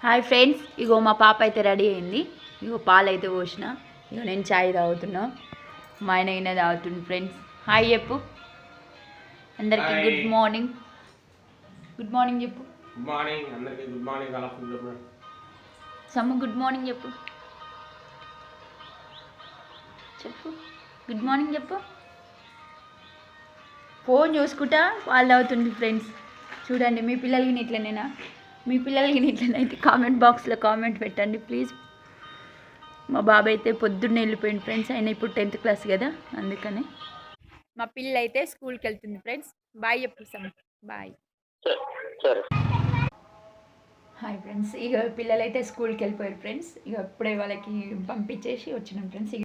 Hi friends, ఇగో మా పాప అయితే రెడీ అయింది. ఇగో పాలు అయితే పోసిన. ఇగో నేను చాయ్ తాగుతున్నా. మా ఆయన అయినా తాగుతుంది. ఫ్రెండ్స్ హాయ్ చెప్పు అందరికి. Good morning. గుడ్ మార్నింగ్ చెప్పు. గుడ్ మార్నింగ్ అందరికి. Good morning. Sammu good morning చెప్పు. చెప్పు గుడ్ మార్నింగ్ చెప్పు. ఫోన్ చూసుకుంటా వాళ్ళు అవుతుంది. ఫ్రెండ్స్ చూడండి, మీ పిల్లలకి ఇట్లనేనా? మీ పిల్లలకి ఇట్లనైతే కామెంట్ బాక్స్లో కామెంట్ పెట్టండి ప్లీజ్. మా బాబాయ్ అయితే పొద్దున్నే వెళ్ళిపోయింది ఫ్రెండ్స్. అయినా ఇప్పుడు 10th క్లాస్ కదా, అందుకని. మా పిల్ల అయితే స్కూల్కి వెళ్తుంది ఫ్రెండ్స్. బాయ్ చెప్పు సమ్. బాయ్. హాయ్ ఫ్రెండ్స్, ఇక పిల్లలు అయితే స్కూల్కి వెళ్ళిపోయారు ఫ్రెండ్స్. ఇక ఇప్పుడే వాళ్ళకి పంపించేసి వచ్చినాం ఫ్రెండ్స్.